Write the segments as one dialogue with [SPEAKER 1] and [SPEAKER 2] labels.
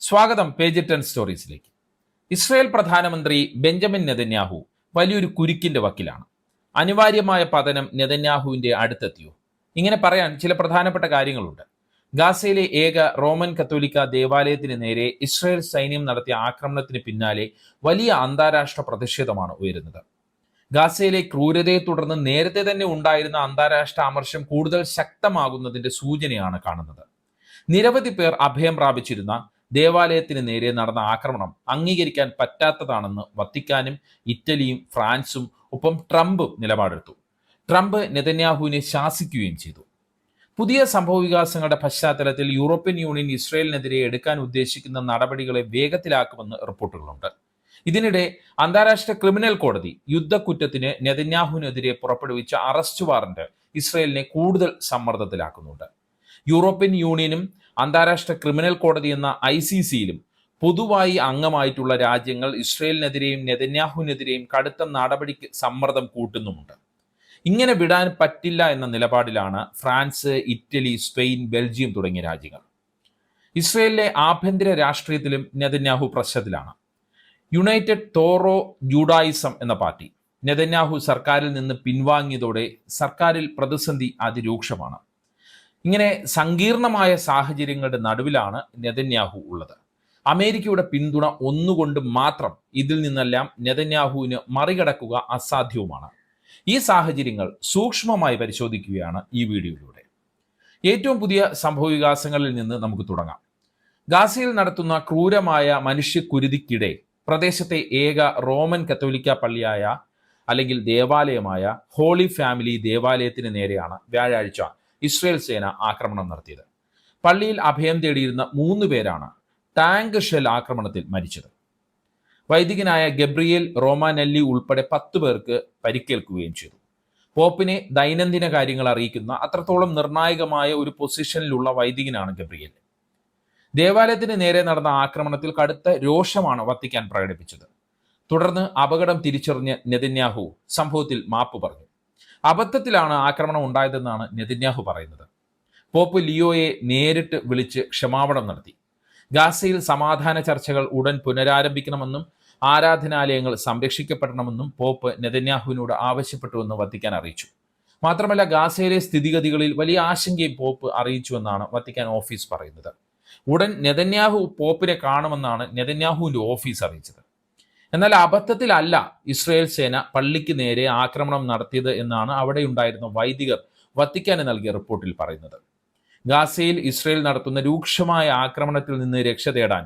[SPEAKER 1] സ്വാഗതം page 10 സ്റ്റോറീസിലേക്ക്. Israel പ്രധാനമന്ത്രി Benjamin Netanyahu വലിയൊരു കുരുക്കിന്റെ വക്കിലാണ്. അനിവാര്യമായ പതനം നെതന്യാഹുവിന്റെ അടുത്തെത്തിയോ? ഇങ്ങനെ പറയാൻ ചില പ്രധാനപ്പെട്ട കാര്യങ്ങളുണ്ട്. ഗാസയിലെ ഏക റോമൻ കത്തോലിക്ക ദേവാലയത്തിന് നേരെ ഇസ്രായേൽ സൈന്യം നടത്തിയ ആക്രമണത്തിന് പിന്നാലെ വലിയ അന്താരാഷ്ട്ര പ്രതിഷേധമാണ് ഉയരുന്നത്. ഗാസയിലെ ക്രൂരതയെ തുടർന്ന് നേരത്തെ തന്നെ ഉണ്ടായിരുന്ന അന്താരാഷ്ട്ര അമർഷം കൂടുതൽ ശക്തമാകുന്നതിന്റെ സൂചനയാണ് കാണുന്നത്. നിരവധി പേർ അഭയം പ്രാപിച്ചിരുന്ന ദേവാലയത്തിന് നേരെ നടന്ന ആക്രമണം അംഗീകരിക്കാൻ പറ്റാത്തതാണെന്ന് വത്തിക്കാനും ഇറ്റലിയും ഫ്രാൻസും ഒപ്പം ട്രംപും നിലപാടെടുത്തു. ട്രംപ് നെതന്യാഹുവിനെ ശാസിക്കുകയും ചെയ്തു. പുതിയ സംഭവവികാസങ്ങളുടെ പശ്ചാത്തലത്തിൽ യൂറോപ്യൻ യൂണിയൻ ഇസ്രായേലിനെതിരെ എടുക്കാൻ ഉദ്ദേശിക്കുന്ന നടപടികളെ വേഗത്തിലാക്കുമെന്ന് റിപ്പോർട്ടുകളുണ്ട്. ഇതിനിടെ അന്താരാഷ്ട്ര ക്രിമിനൽ കോടതി യുദ്ധക്കുറ്റത്തിന് നെതന്യാഹുവിനെതിരെ പുറപ്പെടുവിച്ച അറസ്റ്റ് വാറന്റ് ഇസ്രായേലിനെ കൂടുതൽ സമ്മർദ്ദത്തിലാക്കുന്നുണ്ട്. യൂറോപ്യൻ യൂണിയനും അന്താരാഷ്ട്ര ക്രിമിനൽ കോടതി എന്ന ICCയിലും പൊതുവായി അംഗമായിട്ടുള്ള രാജ്യങ്ങൾ ഇസ്രായേലിനെതിരെയും നെതന്യാഹുവിനെതിരെയും കടുത്ത നടപടിക്ക് സമ്മർദ്ദം കൂട്ടുന്നുമുണ്ട്. ഇങ്ങനെ വിടാൻ പറ്റില്ല എന്ന നിലപാടിലാണ് ഫ്രാൻസ്, ഇറ്റലി, സ്പെയിൻ, ബെൽജിയം തുടങ്ങിയ രാജ്യങ്ങൾ. ഇസ്രായേലിലെ ആഭ്യന്തര രാഷ്ട്രീയത്തിലും നെതന്യാഹു പ്രശ്നത്തിലാണ്. യുണൈറ്റഡ് തോറോ ജൂഡായിസം എന്ന പാർട്ടി നെതന്യാഹു സർക്കാരിൽ നിന്ന് പിൻവാങ്ങിയതോടെ സർക്കാരിൽ പ്രതിസന്ധി അതിരൂക്ഷമാണ്. ഇങ്ങനെ സങ്കീർണമായ സാഹചര്യങ്ങളുടെ നടുവിലാണ് നെതന്യാഹു ഉള്ളത്. അമേരിക്കയുടെ പിന്തുണ ഒന്നുകൊണ്ട് മാത്രം ഇതിൽ നിന്നെല്ലാം നെതന്യാഹുവിന് മറികടക്കുക അസാധ്യവുമാണ്. ഈ സാഹചര്യങ്ങൾ സൂക്ഷ്മമായി പരിശോധിക്കുകയാണ് ഈ വീഡിയോയിലൂടെ. ഏറ്റവും പുതിയ സംഭവവികാസങ്ങളിൽ നിന്ന് നമുക്ക് തുടങ്ങാം. ഗാസയിൽ നടത്തുന്ന ക്രൂരമായ മനുഷ്യക്കുരുതിക്കിടെ പ്രദേശത്തെ ഏക റോമൻ കത്തോലിക്ക പള്ളിയായ അല്ലെങ്കിൽ ദേവാലയമായ ഹോളി ഫാമിലി ദേവാലയത്തിന് നേരെയാണ് വ്യാഴാഴ്ച ഇസ്രായേൽ സേന ആക്രമണം നടത്തിയത്. പള്ളിയിൽ അഭയം തേടിയിരുന്ന 3 പേരാണ് ടാങ്ക് ഷെൽ ആക്രമണത്തിൽ മരിച്ചത്. വൈദികനായ ഗബ്രിയേൽ റോമാനെല്ലി ഉൾപ്പെടെ 10 പേർക്ക് പരിക്കേൽക്കുകയും ചെയ്തു. പോപ്പിനെ ദൈനംദിന കാര്യങ്ങൾ അറിയിക്കുന്ന അത്രത്തോളം നിർണായകമായ ഒരു പൊസിഷനിലുള്ള വൈദികനാണ് ഗബ്രിയേൽ. ദേവാലയത്തിന് നേരെ നടന്ന ആക്രമണത്തിൽ കടുത്ത രോഷമാണ് വത്തിക്കാൻ പ്രകടിപ്പിച്ചത്. തുടർന്ന് അപകടം തിരിച്ചറിഞ്ഞ നെതന്യാഹു സംഭവത്തിൽ മാപ്പ് പറഞ്ഞു. അബദ്ധത്തിലാണ് ആക്രമണം ഉണ്ടായതെന്നാണ് നെതന്യാഹു പറയുന്നത്. പോപ്പ് ലിയോയെ നേരിട്ട് വിളിച്ച് ക്ഷമാപണം നടത്തി. ഗാസയിൽ സമാധാന ചർച്ചകൾ ഉടൻ പുനരാരംഭിക്കണമെന്നും ആരാധനാലയങ്ങൾ സംരക്ഷിക്കപ്പെടണമെന്നും പോപ്പ് നെതന്യാഹുവിനോട് ആവശ്യപ്പെട്ടുവെന്ന് വത്തിക്കാൻ അറിയിച്ചു. മാത്രമല്ല, ഗാസയിലെ സ്ഥിതിഗതികളിൽ വലിയ ആശങ്കയും പോപ്പ് അറിയിച്ചുവെന്നാണ് വത്തിക്കാൻ ഓഫീസ് പറയുന്നത്. ഉടൻ നെതന്യാഹു പോപ്പിനെ കാണുമെന്നാണ് നെതന്യാഹുവിന്റെ ഓഫീസ് അറിയിച്ചത്. എന്നാൽ അബദ്ധത്തിലല്ല ഇസ്രായേൽ സേന പള്ളിക്ക് നേരെ ആക്രമണം നടത്തിയത് എന്നാണ് അവിടെയുണ്ടായിരുന്ന വൈദികർ വത്തിക്കാന് നൽകിയ റിപ്പോർട്ടിൽ പറയുന്നത്. ഗാസയിൽ ഇസ്രായേൽ നടത്തുന്ന രൂക്ഷമായ ആക്രമണത്തിൽ നിന്ന് രക്ഷ തേടാൻ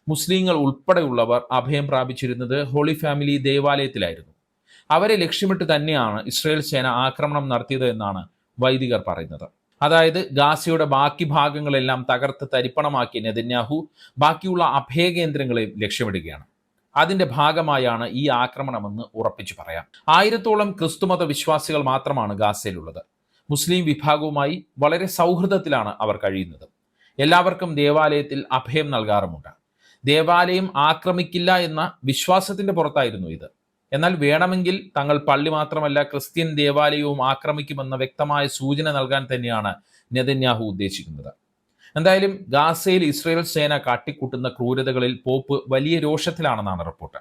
[SPEAKER 1] മുസ്ലിങ്ങൾ ഉൾപ്പെടെയുള്ളവർ അഭയം പ്രാപിച്ചിരുന്നത് ഹോളി ഫാമിലി ദേവാലയത്തിലായിരുന്നു. അവരെ ലക്ഷ്യമിട്ട് തന്നെയാണ് ഇസ്രായേൽ സേന ആക്രമണം നടത്തിയത് എന്നാണ് വൈദികർ പറയുന്നത്. അതായത് ഗാസയുടെ ബാക്കി ഭാഗങ്ങളെല്ലാം തകർത്ത് തരിപ്പണമാക്കിയ നെതന്യാഹു ബാക്കിയുള്ള അഭയകേന്ദ്രങ്ങളെയും ലക്ഷ്യമിടുകയാണ്. അതിന്റെ ഭാഗമായാണ് ഈ ആക്രമണമെന്ന് ഉറപ്പിച്ചു പറയാം. 1000-ഓളം ക്രിസ്തുമത വിശ്വാസികൾ മാത്രമാണ് ഗാസയിലുള്ളത്. മുസ്ലിം വിഭാഗവുമായി വളരെ സൗഹൃദത്തിലാണ് അവർ കഴിയുന്നത്. എല്ലാവർക്കും ദേവാലയത്തിൽ അഭയം നൽകാറുമുണ്ട്. ദേവാലയം ആക്രമിക്കില്ല എന്ന വിശ്വാസത്തിന്റെ പുറത്തായിരുന്നു ഇത്. എന്നാൽ വേണമെങ്കിൽ തങ്ങൾ പള്ളി മാത്രമല്ല ക്രിസ്ത്യൻ ദേവാലയവും ആക്രമിക്കുമെന്ന വ്യക്തമായ സൂചന നൽകാൻ തന്നെയാണ് നെതന്യാഹു ഉദ്ദേശിക്കുന്നത്. എന്തായാലും ഗാസയിൽ ഇസ്രായേൽ സേന കാട്ടിക്കൂട്ടുന്ന ക്രൂരതകളിൽ പോപ്പ് വലിയ രോഷത്തിലാണെന്നാണ് റിപ്പോർട്ട്.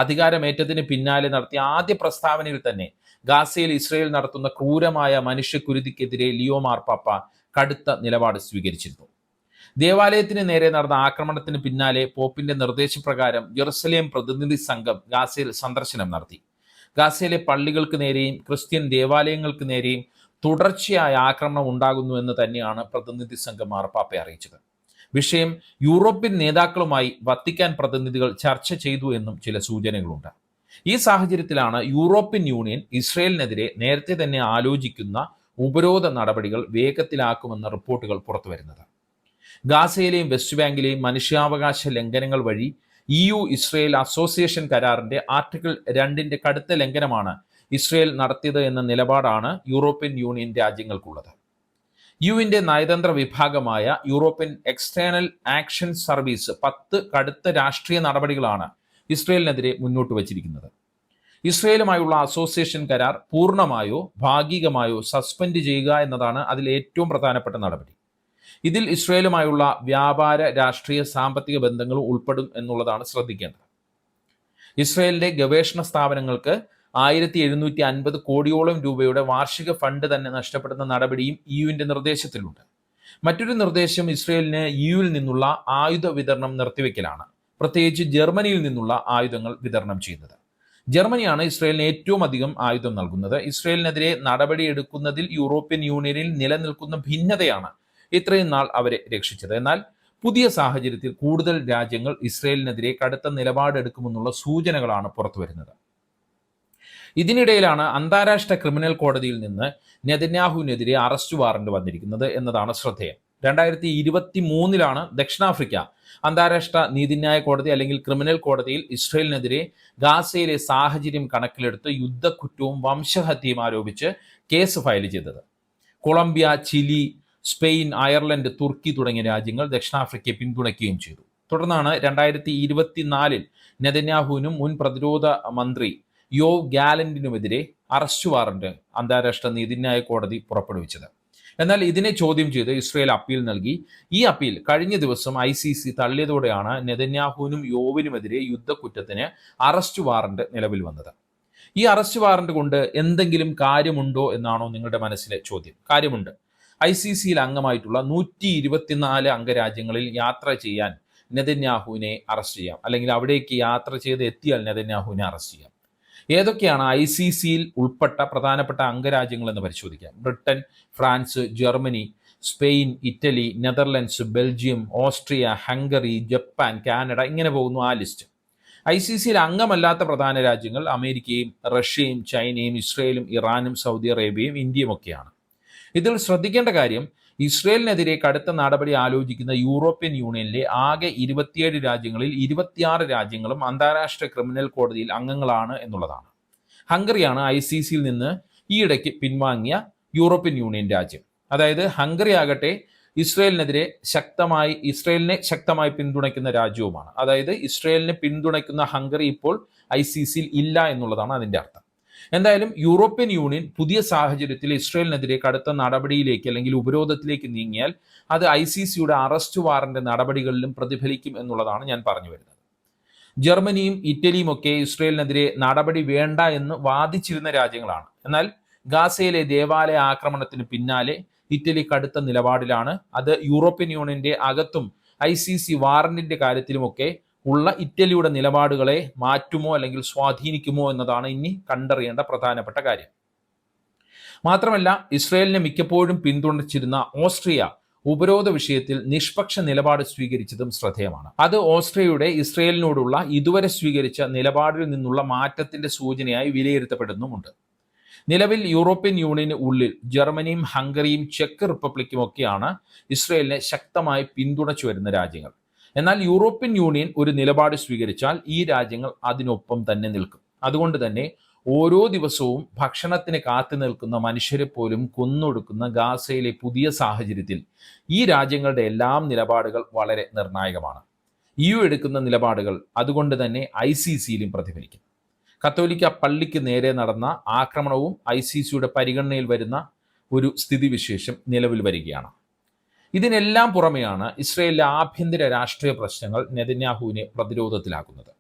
[SPEAKER 1] അധികാരമേറ്റതിന് പിന്നാലെ നടത്തിയ ആദ്യ പ്രസ്താവനയിൽ തന്നെ ഗാസയിൽ ഇസ്രായേൽ നടത്തുന്ന ക്രൂരമായ മനുഷ്യക്കുരുതിക്കെതിരെ ലിയോ മാർപ്പാപ്പ കടുത്ത നിലപാട് സ്വീകരിച്ചിരുന്നു. ദേവാലയത്തിന് നേരെ നടന്ന ആക്രമണത്തിന് പിന്നാലെ പോപ്പിന്റെ നിർദ്ദേശപ്രകാരം ജെറുസലേം പ്രതിനിധി സംഘം ഗാസയിൽ സന്ദർശനം നടത്തി. ഗാസയിലെ പള്ളികൾക്ക് നേരെയും ക്രിസ്ത്യൻ ദേവാലയങ്ങൾക്ക് നേരെയും തുടർച്ചയായ ആക്രമണം ഉണ്ടാകുന്നു എന്ന് തന്നെയാണ് പ്രതിനിധി സംഘം മാർപ്പാപ്പയെ അറിയിച്ചത്. വിഷയം യൂറോപ്യൻ നേതാക്കളുമായി വത്തിക്കാൻ പ്രതിനിധികൾ ചർച്ച ചെയ്തു എന്നും ചില സൂചനകളുണ്ട്. ഈ സാഹചര്യത്തിലാണ് യൂറോപ്യൻ യൂണിയൻ ഇസ്രായേലിനെതിരെ നേരത്തെ തന്നെ ആലോചിക്കുന്ന ഉപരോധ നടപടികൾ വേഗത്തിലാക്കുമെന്ന റിപ്പോർട്ടുകൾ പുറത്തുവരുന്നത്. ഗാസയിലെയും വെസ്റ്റ് ബാങ്കിലെയും മനുഷ്യാവകാശ ലംഘനങ്ങൾ വഴി EU ഇസ്രായേൽ അസോസിയേഷൻ കരാറിന്റെ ആർട്ടിക്കിൾ 2 കടുത്ത ലംഘനമാണ് ഇസ്രായേൽ നടത്തിയത് എന്ന നിലപാടാണ് യൂറോപ്യൻ യൂണിയൻ രാജ്യങ്ങൾക്കുള്ളത്. യുവിന്റെ നയതന്ത്ര വിഭാഗമായ യൂറോപ്യൻ എക്സ്റ്റേണൽ ആക്ഷൻ സർവീസ് 10 കടുത്ത രാഷ്ട്രീയ നടപടികളാണ് ഇസ്രായേലിനെതിരെ മുന്നോട്ട് വച്ചിരിക്കുന്നത്. ഇസ്രായേലുമായുള്ള അസോസിയേഷൻ കരാർ പൂർണ്ണമായോ ഭാഗികമായോ സസ്പെൻഡ് ചെയ്യുക എന്നതാണ് അതിൽ ഏറ്റവും പ്രധാനപ്പെട്ട നടപടി. ഇതിൽ ഇസ്രയേലുമായുള്ള വ്യാപാര, രാഷ്ട്രീയ, സാമ്പത്തിക ബന്ധങ്ങളും ഉൾപ്പെടും എന്നുള്ളതാണ് ശ്രദ്ധിക്കേണ്ടത്. ഇസ്രയേലിന്റെ ഗവേഷണ സ്ഥാപനങ്ങൾക്ക് 1750 കോടിയോളം രൂപയുടെ വാർഷിക ഫണ്ട് തന്നെ നഷ്ടപ്പെടുന്ന നടപടിയും യുവിന്റെ നിർദ്ദേശത്തിലുണ്ട്. മറ്റൊരു നിർദ്ദേശം ഇസ്രയേലിന് യുവിൽ നിന്നുള്ള ആയുധ വിതരണം നിർത്തിവെക്കലാണ്, പ്രത്യേകിച്ച് ജർമ്മനിയിൽ നിന്നുള്ള ആയുധങ്ങൾ വിതരണം ചെയ്യുന്നത്. ജർമ്മനിയാണ് ഇസ്രയേലിന് ഏറ്റവും അധികം ആയുധം നൽകുന്നത്. ഇസ്രയേലിനെതിരെ നടപടിയെടുക്കുന്നതിൽ യൂറോപ്യൻ യൂണിയനിൽ നിലനിൽക്കുന്ന ഭിന്നതയാണ് ഇത്രയും നാൾ അവരെ രക്ഷിച്ചത്. എന്നാൽ പുതിയ സാഹചര്യത്തിൽ കൂടുതൽ രാജ്യങ്ങൾ ഇസ്രയേലിനെതിരെ കടുത്ത നിലപാടെടുക്കുമെന്നുള്ള സൂചനകളാണ് പുറത്തുവരുന്നത്. ഇതിനിടയിലാണ് അന്താരാഷ്ട്ര ക്രിമിനൽ കോടതിയിൽ നിന്ന് നെതന്യാഹുവിനെതിരെ അറസ്റ്റ് വാറന്റ് വന്നിരിക്കുന്നത് എന്നതാണ് ശ്രദ്ധേയം. 2023 ദക്ഷിണാഫ്രിക്ക അന്താരാഷ്ട്ര നീതിന്യായ കോടതി അല്ലെങ്കിൽ ക്രിമിനൽ കോടതിയിൽ ഇസ്രയേലിനെതിരെ ഗാസയിലെ സാഹചര്യം കണക്കിലെടുത്ത് യുദ്ധക്കുറ്റവും വംശഹത്യയും ആരോപിച്ച് കേസ് ഫയൽ ചെയ്തത്. കൊളംബിയ, ചിലി, സ്പെയിൻ, അയർലൻഡ്, തുർക്കി തുടങ്ങിയ രാജ്യങ്ങൾ ദക്ഷിണാഫ്രിക്കയെ പിന്തുണയ്ക്കുകയും ചെയ്തു. തുടർന്നാണ് 2024 നെതന്യാഹുവിനും മുൻ പ്രതിരോധ മന്ത്രി യോവ് ഗാലന്റിനുമെതിരെ അറസ്റ്റ് വാറന്റ് അന്താരാഷ്ട്ര നീതിന്യായ കോടതി പുറപ്പെടുവിച്ചത്. എന്നാൽ ഇതിനെ ചോദ്യം ചെയ്ത് ഇസ്രയേൽ അപ്പീൽ നൽകി. ഈ അപ്പീൽ കഴിഞ്ഞ ദിവസം ICC തള്ളിയതോടെയാണ് നെതന്യാഹുവിനും യോവിനുമെതിരെ യുദ്ധക്കുറ്റത്തിന് അറസ്റ്റ് വാറന്റ് നിലവിൽ വന്നത്. ഈ അറസ്റ്റ് വാറന്റ് കൊണ്ട് എന്തെങ്കിലും കാര്യമുണ്ടോ എന്നാണോ നിങ്ങളുടെ മനസ്സിലെ ചോദ്യം? കാര്യമുണ്ട്. ICCയിൽ അംഗമായിട്ടുള്ള 124 അംഗരാജ്യങ്ങളിൽ യാത്ര ചെയ്യാൻ നെതന്യാഹുവിനെ അറസ്റ്റ് ചെയ്യാം, അല്ലെങ്കിൽ അവിടേക്ക് യാത്ര ചെയ്ത് എത്തിയാൽ നെതന്യാഹുവിനെ അറസ്റ്റ് ചെയ്യാം. ഏതൊക്കെയാണ് ICCയിൽ ഉൾപ്പെട്ട പ്രധാനപ്പെട്ട അംഗരാജ്യങ്ങൾ എന്ന് പരിശോധിക്കാം. Britain, France, Germany, Spain, Italy, Netherlands, Belgium, Austria, Hungary, Japan, Canada, ഇങ്ങനെ പോകുന്നു ആ ലിസ്റ്റ്. ICCയിൽ അംഗമല്ലാത്ത പ്രധാന രാജ്യങ്ങൾ അമേരിക്കയും റഷ്യയും ചൈനയും ഇസ്രയേലും ഇറാനും സൗദി അറേബ്യയും ഇന്ത്യയും ഒക്കെയാണ്. ഇതിൽ ശ്രദ്ധിക്കേണ്ട കാര്യം, ഇസ്രയേലിനെതിരെ കടുത്ത നടപടി ആലോചിക്കുന്ന യൂറോപ്യൻ യൂണിയനിലെ ആകെ 27 രാജ്യങ്ങളിൽ 26 രാജ്യങ്ങളും അന്താരാഷ്ട്ര ക്രിമിനൽ കോടതിയിൽ അംഗങ്ങളാണ് എന്നുള്ളതാണ്. ഹംഗറിയാണ് ICCയിൽ നിന്ന് ഈയിടയ്ക്ക് പിൻവാങ്ങിയ യൂറോപ്യൻ യൂണിയൻ രാജ്യം. അതായത് ഹംഗറി ആകട്ടെ ഇസ്രയേലിനെ ശക്തമായി പിന്തുണയ്ക്കുന്ന രാജ്യവുമാണ്. അതായത് ഇസ്രയേലിനെ പിന്തുണയ്ക്കുന്ന ഹംഗറി ഇപ്പോൾ ICCയിൽ ഇല്ല എന്നുള്ളതാണ് അതിൻ്റെ അർത്ഥം. എന്തായാലും യൂറോപ്യൻ യൂണിയൻ പുതിയ സാഹചര്യത്തിൽ ഇസ്രയേലിനെതിരെ കടുത്ത നടപടിയിലേക്ക് അല്ലെങ്കിൽ ഉപരോധത്തിലേക്ക് നീങ്ങിയാൽ അത് ICCയുടെ അറസ്റ്റ് വാറന്റ് നടപടികളിലും പ്രതിഫലിക്കും എന്നുള്ളതാണ് ഞാൻ പറഞ്ഞു വരുന്നത്. ജർമ്മനിയും ഇറ്റലിയും ഒക്കെ ഇസ്രയേലിനെതിരെ നടപടി വേണ്ട എന്ന് വാദിച്ചിരുന്ന രാജ്യങ്ങളാണ്. എന്നാൽ ഗാസയിലെ ദേവാലയ ആക്രമണത്തിന് പിന്നാലെ ഇറ്റലി കടുത്ത നിലപാടിലാണ്. അത് യൂറോപ്യൻ യൂണിയന്റെ അകത്തും ICC വാറന്റിന്റെ കാര്യത്തിലുമൊക്കെ ഉള്ള ഇറ്റലിയുടെ നിലപാടുകളെ മാറ്റുമോ അല്ലെങ്കിൽ സ്വാധീനിക്കുമോ എന്നതാണ് ഇനി കണ്ടറിയേണ്ട പ്രധാനപ്പെട്ട കാര്യം. മാത്രമല്ല, ഇസ്രയേലിനെ മിക്കപ്പോഴും പിന്തുണച്ചിരുന്ന ഓസ്ട്രിയ ഉപരോധ വിഷയത്തിൽ നിഷ്പക്ഷ നിലപാട് സ്വീകരിച്ചതും ശ്രദ്ധേയമാണ്. അത് ഓസ്ട്രിയയുടെ ഇസ്രയേലിനോടുള്ള ഇതുവരെ സ്വീകരിച്ച നിലപാടിൽ നിന്നുള്ള മാറ്റത്തിന്റെ സൂചനയായി വിലയിരുത്തപ്പെടുന്നുമുണ്ട്. നിലവിൽ യൂറോപ്യൻ യൂണിയന് ഉള്ളിൽ ജർമ്മനിയും ഹംഗറിയും ചെക്ക് റിപ്പബ്ലിക്കും ഒക്കെയാണ് ഇസ്രയേലിനെ ശക്തമായി പിന്തുണച്ചു വരുന്ന രാജ്യങ്ങൾ. എന്നാൽ യൂറോപ്യൻ യൂണിയൻ ഒരു നിലപാട് സ്വീകരിച്ചാൽ ഈ രാജ്യങ്ങൾ അതിനൊപ്പം തന്നെ നിൽക്കും. അതുകൊണ്ട് തന്നെ ഓരോ ദിവസവും ഭക്ഷണത്തിന് കാത്തു നിൽക്കുന്ന മനുഷ്യരെ പോലും കൊന്നൊടുക്കുന്ന ഗാസയിലെ പുതിയ സാഹചര്യത്തിൽ ഈ രാജ്യങ്ങളുടെ എല്ലാം നിലപാടുകൾ വളരെ നിർണായകമാണ്. EU എടുക്കുന്ന നിലപാടുകൾ അതുകൊണ്ട് തന്നെ ICCയിലും പ്രതിഫലിക്കും. കത്തോലിക്ക പള്ളിക്ക് നേരെ നടന്ന ആക്രമണവും ICCയുടെ പരിഗണനയിൽ വരുന്ന ഒരു സ്ഥിതിവിശേഷം നിലവിൽ വരികയാണ്. ഇതിനെല്ലാം പുറമെയാണ് ഇസ്രയേലിലെ ആഭ്യന്തര രാഷ്ട്രീയ പ്രശ്നങ്ങൾ നെതന്യാഹുവിനെ പ്രതിരോധത്തിലാക്കുന്നത്.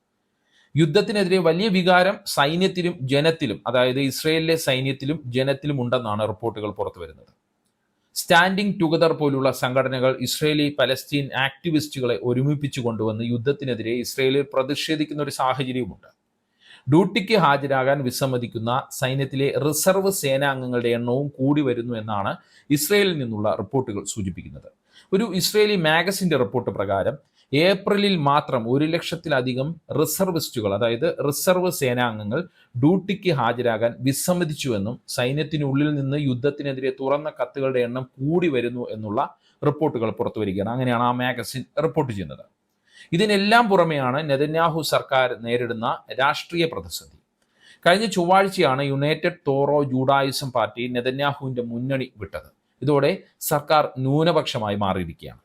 [SPEAKER 1] യുദ്ധത്തിനെതിരെ വലിയ വികാരം സൈന്യത്തിലും ജനത്തിലും, അതായത് ഇസ്രയേലിലെ സൈന്യത്തിലും ജനത്തിലും ഉണ്ടെന്നാണ് റിപ്പോർട്ടുകൾ പുറത്തുവരുന്നത്. സ്റ്റാൻഡിംഗ് ടുഗദർ പോലുള്ള സംഘടനകൾ ഇസ്രയേലി പലസ്തീൻ ആക്ടിവിസ്റ്റുകളെ ഒരുമിപ്പിച്ചു കൊണ്ടുവന്ന് യുദ്ധത്തിനെതിരെ ഇസ്രയേലിൽ പ്രതിഷേധിക്കുന്ന ഒരു സാഹചര്യവുമുണ്ട്. ഡ്യൂട്ടിക്ക് ഹാജരാകാൻ വിസമ്മതിക്കുന്ന സൈന്യത്തിലെ റിസർവ് സേനാംഗങ്ങളുടെ എണ്ണവും കൂടി വരുന്നു എന്നാണ് ഇസ്രയേലിൽ നിന്നുള്ള റിപ്പോർട്ടുകൾ സൂചിപ്പിക്കുന്നത്. ഒരു ഇസ്രയേലി മാഗസിന്റെ റിപ്പോർട്ട് പ്രകാരം ഏപ്രിലിൽ മാത്രം 100,000-ലധികം റിസർവിസ്റ്റുകൾ, അതായത് റിസർവ് സേനാംഗങ്ങൾ ഡ്യൂട്ടിക്ക് ഹാജരാകാൻ വിസമ്മതിച്ചുവെന്നും സൈന്യത്തിനുള്ളിൽ നിന്ന് യുദ്ധത്തിനെതിരെ തുറന്ന കത്തുകളുടെ എണ്ണം കൂടി വരുന്നു എന്നുള്ള റിപ്പോർട്ടുകൾ പുറത്തുവരികയാണ്. അങ്ങനെയാണ് ആ മാഗസിൻ റിപ്പോർട്ട് ചെയ്യുന്നത്. ഇതിനെല്ലാം പുറമെയാണ് നെതന്യാഹു സർക്കാർ നേരിടുന്ന രാഷ്ട്രീയ പ്രതിസന്ധി. കഴിഞ്ഞ ചൊവ്വാഴ്ചയാണ് യുണൈറ്റഡ് തോറോ ജൂഡായിസം പാർട്ടി നെതന്യാഹുവിന്റെ മുന്നണി വിട്ടത്. ഇതോടെ സർക്കാർ ന്യൂനപക്ഷമായി മാറിയിരിക്കുകയാണ്.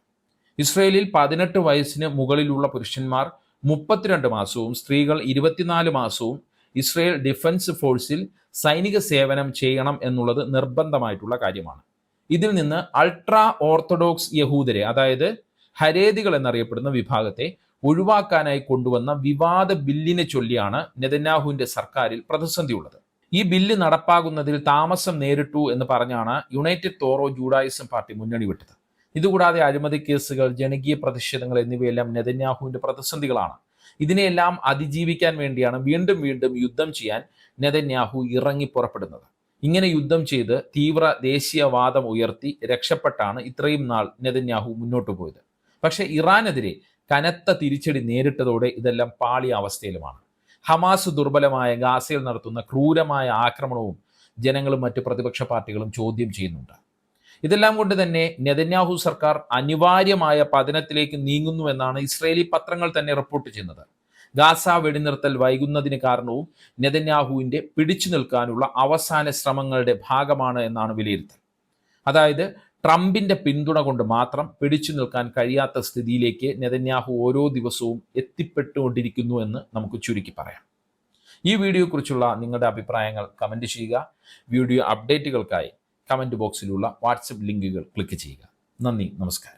[SPEAKER 1] ഇസ്രയേലിൽ 18 വയസ്സിന് മുകളിലുള്ള പുരുഷന്മാർ 32 മാസവും സ്ത്രീകൾ 24 മാസവും ഇസ്രയേൽ ഡിഫൻസ് ഫോഴ്സിൽ സൈനിക സേവനം ചെയ്യണം എന്നുള്ളത് നിർബന്ധമായിട്ടുള്ള കാര്യമാണ്. ഇതിൽ നിന്ന് അൾട്രാ ഓർത്തഡോക്സ് യഹൂദരെ, അതായത് ഹരേതികൾ എന്നറിയപ്പെടുന്ന വിഭാഗത്തെ ഒഴിവാക്കാനായി കൊണ്ടുവന്ന വിവാദ ബില്ലിനെ ചൊല്ലിയാണ് നെതന്യാഹുവിന്റെ സർക്കാരിൽ പ്രതിസന്ധിയുള്ളത്. ഈ ബില്ല് നടപ്പാകുന്നതിൽ താമസം നേരിട്ടു എന്ന് പറഞ്ഞാണ് യുണൈറ്റഡ് തോറോ ജൂഡായിസം പാർട്ടി മുന്നണി വിട്ടത്. ഇതുകൂടാതെ അഴിമതി കേസുകൾ, ജനകീയ പ്രതിഷേധങ്ങൾ എന്നിവയെല്ലാം നെതന്യാഹുവിന്റെ പ്രതിസന്ധികളാണ്. ഇതിനെയെല്ലാം അതിജീവിക്കാൻ വേണ്ടിയാണ് വീണ്ടും വീണ്ടും യുദ്ധം ചെയ്യാൻ നെതന്യാഹു ഇറങ്ങി പുറപ്പെടുന്നത്. ഇങ്ങനെ യുദ്ധം ചെയ്ത് തീവ്ര ദേശീയവാദം ഉയർത്തി രക്ഷപ്പെട്ടാണ് ഇത്രയും നാൾ നെതന്യാഹു മുന്നോട്ട് പോയത്. പക്ഷെ ഇറാനെതിരെ കനത്ത തിരിച്ചടി നേരിട്ടതോടെ ഇതെല്ലാം പാളിയ അവസ്ഥയിലുമാണ്. ഹമാസ് ദുർബലമായ ഗാസയിൽ നടത്തുന്ന ക്രൂരമായ ആക്രമണവും ജനങ്ങളും മറ്റ് പ്രതിപക്ഷ പാർട്ടികളും ചോദ്യം ചെയ്യുന്നുണ്ട്. ഇതെല്ലാം കൊണ്ട് തന്നെ നെതന്യാഹു സർക്കാർ അനിവാര്യമായ പതനത്തിലേക്ക് നീങ്ങുന്നുവെന്നാണ് ഇസ്രയേലി പത്രങ്ങൾ തന്നെ റിപ്പോർട്ട് ചെയ്യുന്നത്. ഗാസ വെടിനിർത്തൽ വൈകുന്നതിന് കാരണവും നെതന്യാഹുവിന്റെ പിടിച്ചു നിൽക്കാനുള്ള അവസാന ശ്രമങ്ങളുടെ ഭാഗമാണ് എന്നാണ് വിലയിരുത്തൽ. അതായത് ട്രംപിന്റെ പിന്തുണ കൊണ്ട് മാത്രം പിടിച്ചു നിൽക്കാൻ കഴിയാത്ത സ്ഥിതിയിലേക്ക് നെതന്യാഹു ഓരോ ദിവസവും എത്തിപ്പെട്ടുകൊണ്ടിരിക്കുന്നു എന്ന് നമുക്ക് ചുരുക്കി പറയാം. ഈ വീഡിയോയെക്കുറിച്ചുള്ള നിങ്ങളുടെ അഭിപ്രായങ്ങൾ കമന്റ് ചെയ്യുക. വീഡിയോ അപ്ഡേറ്റുകൾക്കായി കമന്റ് ബോക്സിലുള്ള വാട്സപ്പ് ലിങ്കുകൾ ക്ലിക്ക് ചെയ്യുക. നന്ദി, നമസ്കാരം.